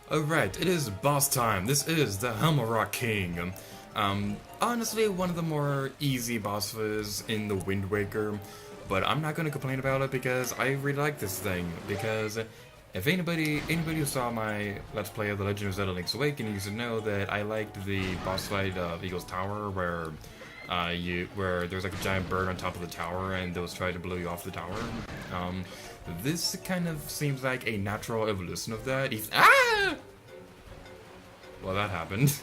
Alright, it is boss time. This is the Helmaroc King. Honestly, one of the more easy bosses in the Wind Waker, but I'm not gonna complain about it because I really like this thing. Because if anybody who saw my Let's Play of The Legend of Zelda Link's Awakening, you should know that I liked the boss fight of Eagle's Tower, where there's like a giant bird on top of the tower and those try to blow you off the tower. This kind of seems like a natural evolution of that. Well, that happened.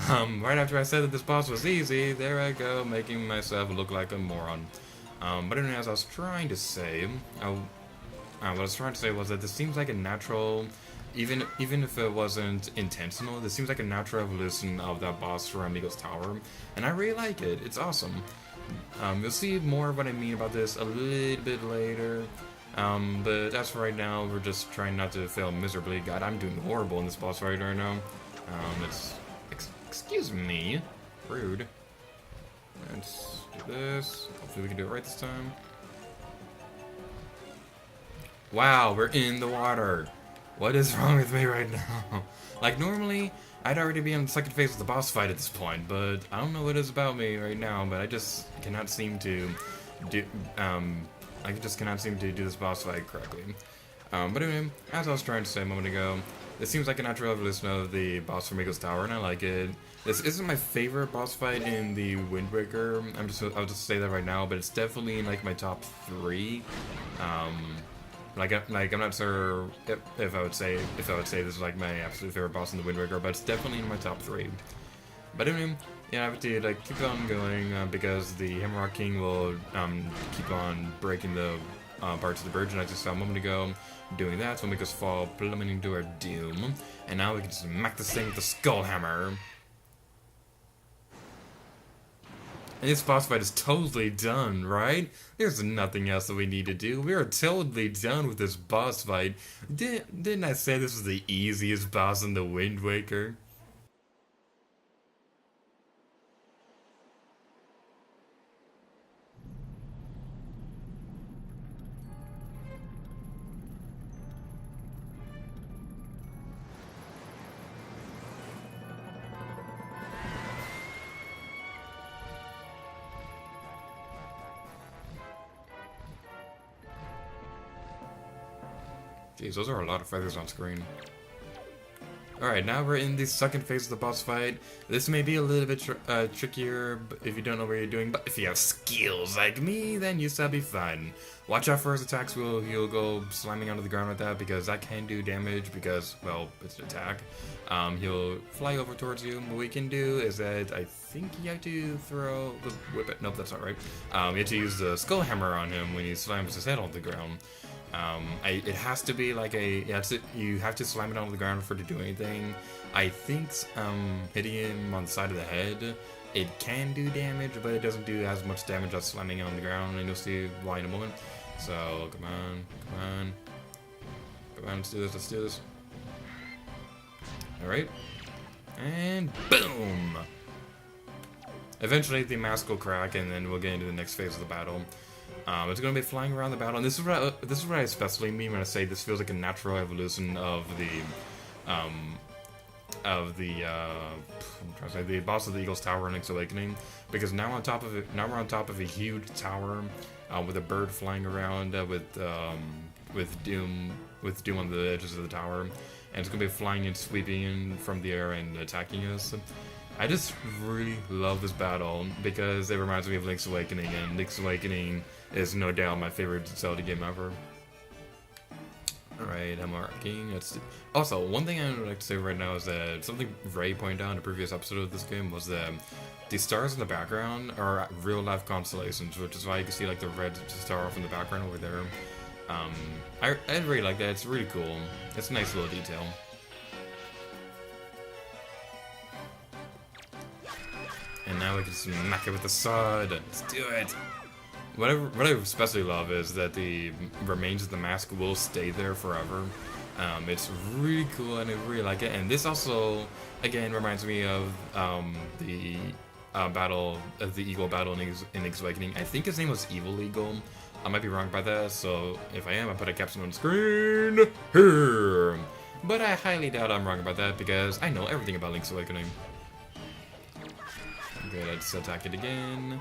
Right after I said that this boss was easy, there I go, making myself look like a moron. But anyway, as I was trying to say, what I was trying to say was that this seems like a natural, even if it wasn't intentional, this seems like a natural evolution of that boss from Eagle's Tower, and I really like it. It's awesome. You'll see more of what I mean about this a little bit later. But as for right now, we're just trying not to fail miserably. God, I'm doing horrible in this boss fight right now. Excuse me. Rude. Let's do this. Hopefully we can do it right this time. Wow, we're in the water. What is wrong with me right now? Like, normally, I'd already be on the second phase of the boss fight at this point, but I don't know what is about me right now, but I just cannot seem to do, I just cannot seem to do this boss fight correctly. But anyway, as I was trying to say a moment ago, this seems like a natural evolution of the boss from Eagle's Tower, and I like it. This isn't my favorite boss fight in the Wind Waker. I'll just say that right now, but it's definitely in like my top 3. I'm not sure if I would say this is like my absolute favorite boss in the Wind Waker, but it's definitely in my top 3. But anyway, yeah, I have to like keep on going because the Helmaroc King will keep on breaking the parts of the bridge, and I just saw a moment ago doing that, so it'll make us fall plummeting to our doom. And now we can smack this thing with the skull hammer. And this boss fight is totally done, right? There's nothing else that we need to do. We are totally done with this boss fight. Didn't I say this was the easiest boss in the Wind Waker? Jeez, those are a lot of feathers on screen. Alright, now we're in the second phase of the boss fight. This may be a little bit trickier if you don't know what you're doing, but if you have skills like me, then you shall be fine. Watch out for his attacks. He'll go slamming onto the ground with that, because that can do damage, because, well, it's an attack. He'll fly over towards you. What we can do is that I think you have to throw the whip it. Nope, that's not right. You have to use the skull hammer on him when he slams his head on the ground. It has to be like you have to slam it onto the ground for it to do anything. I think hitting him on the side of the head, it can do damage, but it doesn't do as much damage as slamming it on the ground, and you'll see why in a moment. So, come on, let's do this. Alright. And boom! Eventually the mask will crack, and then we'll get into the next phase of the battle. It's going to be flying around the battle, and this is what I especially mean when I say this feels like a natural evolution of the boss of the Eagle's Tower in Link's Awakening, because now we're on top of a huge tower with a bird flying around with Doom on the edges of the tower, and it's going to be flying and sweeping in from the air and attacking us. I just really love this battle because it reminds me of Link's Awakening, and Link's Awakening is no doubt my favorite Zelda game ever. Alright, Helmaroc King. Also, one thing I would like to say right now is that something Ray pointed out in a previous episode of this game was that the stars in the background are real-life constellations, which is why you can see like the red star off in the background over there. I really like that. It's really cool. It's a nice little detail. And now we can smack it with the sword. Let's do it. What I especially love is that the remains of the mask will stay there forever. It's really cool, and I really like it. And this also, again, reminds me of the battle of the Eagle battle in Link's Awakening. I think his name was Evil Eagle. I might be wrong by that, so if I am, I put a caption on the screen here. But I highly doubt I'm wrong about that because I know everything about Link's Awakening. Okay, let's attack it again.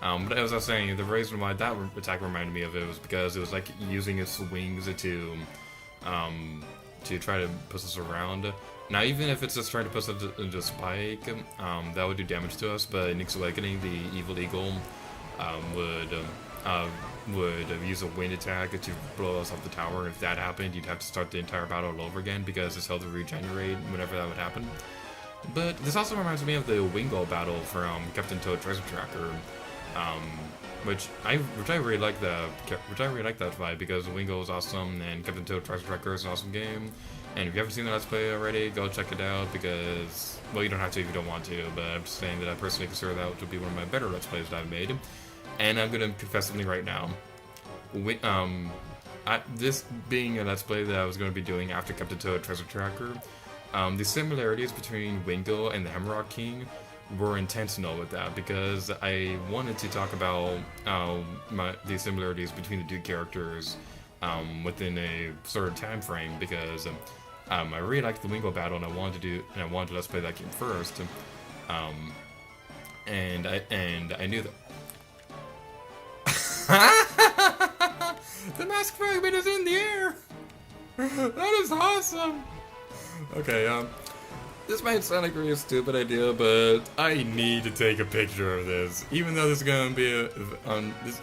But as I was saying, the reason why that attack reminded me of it was because it was like using its wings to try to push us around. Now, even if it's just trying to push us into Spike, that would do damage to us. But Link's Awakening, the Evil Eagle, would use a wind attack to blow us off the tower. If that happened, you'd have to start the entire battle all over again because its health would regenerate whenever that would happen. But this also reminds me of the Wingull battle from Captain Toad Treasure Tracker, which I really like that fight because Wingull is awesome and Captain Toad Treasure Tracker is an awesome game. And if you haven't seen the Let's Play already, go check it out because, well, you don't have to if you don't want to, but I'm just saying that I personally consider that to be one of my better Let's Plays that I've made. And I'm gonna confess something right now. This being a Let's Play that I was going to be doing after Captain Toad Treasure Tracker, the similarities between Wingull and the Helmaroc King were intentional with that because I wanted to talk about the similarities between the two characters within a sort of time frame because I really liked the Wingull battle and I wanted to Let's Play that game first, and I knew that. The mask fragment is in the air! That is awesome! Okay, this might sound like a really stupid idea, but I need to take a picture of this. Even though this is gonna be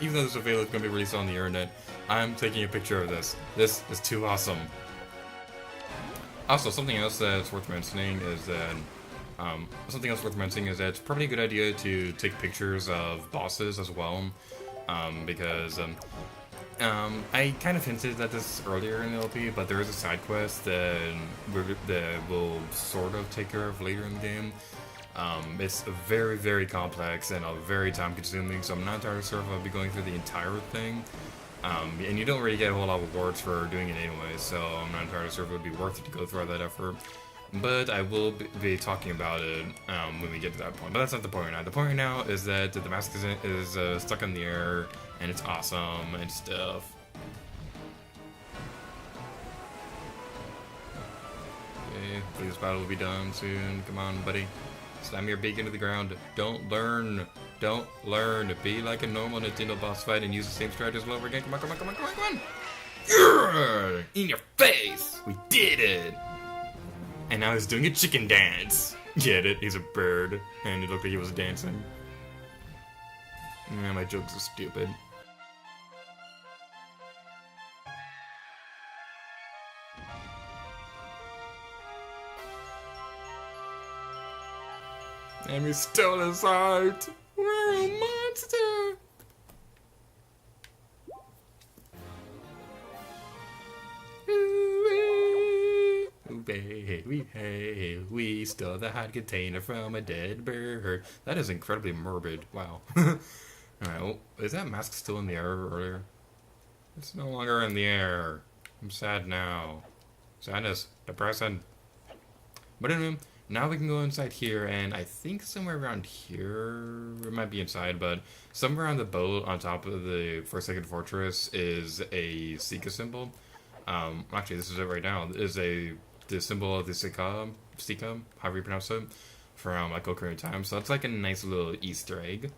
even though this video is gonna be released on the internet, I'm taking a picture of this. This is too awesome. Also, something else that's worth mentioning is that it's probably a good idea to take pictures of bosses as well. Because I kind of hinted at this earlier in the LP, but there is a side quest that will sort of take care of later in the game. It's very, very complex and very time-consuming, so I'm not entirely sure if I'll be going through the entire thing. And you don't really get a whole lot of rewards for doing it anyway, so I'm not entirely sure if it would be worth it to go through all that effort. But I will be talking about it when we get to that point. But that's not the point now. The point now is that the mask is stuck in the air, and it's awesome and stuff. Okay, hopefully this battle will be done soon. Come on, buddy. Slam your beak into the ground. Don't learn. Don't learn. Be like a normal Nintendo boss fight and use the same strategy all over again. Come on, come on, come on, come on, come on. Yeah! In your face! We did it! And now he's doing a chicken dance. Get it? He's a bird. And it looked like he was dancing. Yeah, my jokes are stupid. And we stole his heart. We're a monster. We stole the hot container from a dead bird. That is incredibly morbid. Wow. Alright, well, is that mask still in the air earlier? It's no longer in the air. I'm sad now. Sadness. Depressing. But anyway, now we can go inside here, and I think somewhere around here, it might be inside, but somewhere on the boat on top of the Forsaken Fortress is a Sika symbol. Actually, this is it right now. It is the symbol of the Sika, however you pronounce it, from Ocarina of Time. So that's like a nice little Easter egg.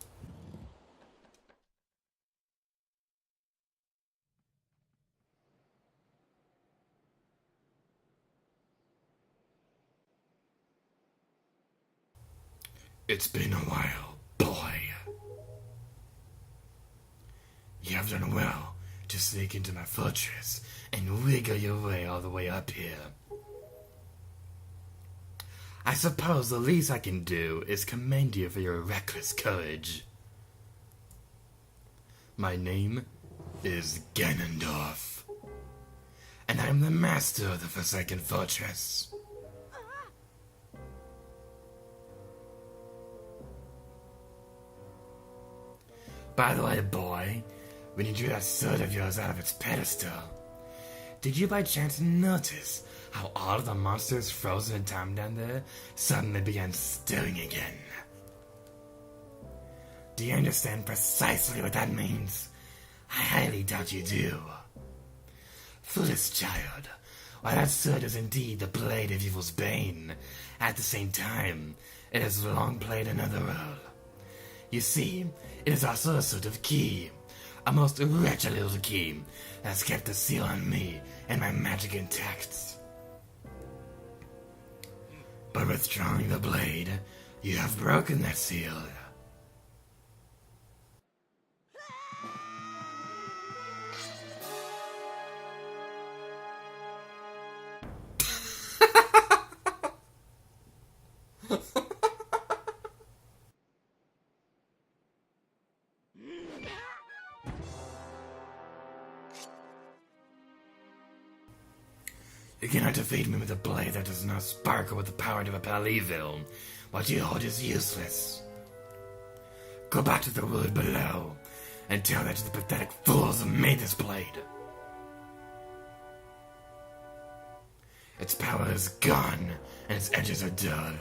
It's been a while, boy. You have done well to sneak into my fortress and wiggle your way all the way up here. I suppose the least I can do is commend you for your reckless courage. My name is Ganondorf, and I'm the master of the Forsaken Fortress. By the way, boy, when you drew that sword of yours out of its pedestal, did you by chance notice how all of the monsters frozen in time down there suddenly began stirring again? Do you understand precisely what that means? I highly doubt you do. Foolish child, While that sword is indeed the blade of evil's bane, at the same time, it has long played another role. You see, it is also a sort of key, a most wretched little key that's kept the seal on me and my magic intact. But withdrawing the blade, you have broken that seal. You cannot defeat me with a blade that does not sparkle with the power to repel evil. What you hold is useless. Go back to the wood below and tell that to the pathetic fools who made this blade. Its power is gone and its edges are dull.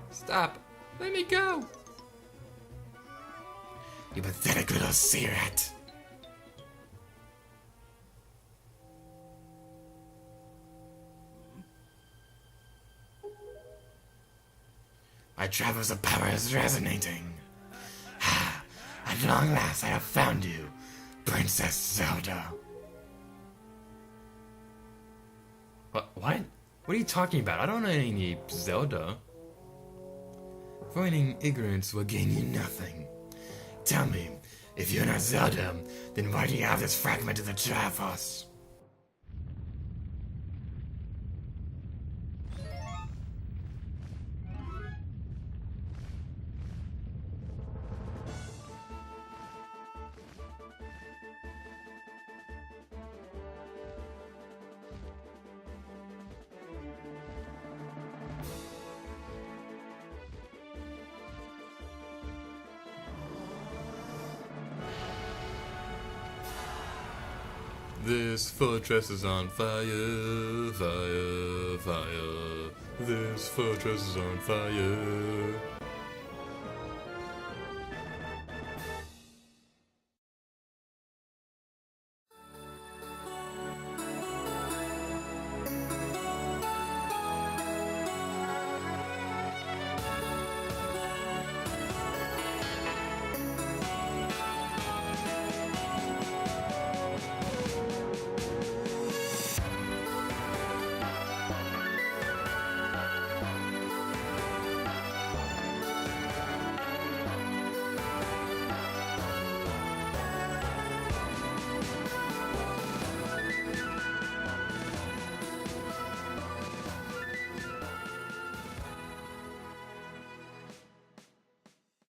Stop! Let me go! You pathetic little sea rat! My traverse of power is resonating. Ha! At long last I have found you, Princess Zelda. What? What are you talking about? I don't know any Zelda. Avoiding ignorance will gain you nothing. Tell me, if you're not Zelda, then why do you have this fragment of the Triforce? This fortress is on fire, fire, fire. This fortress is on fire.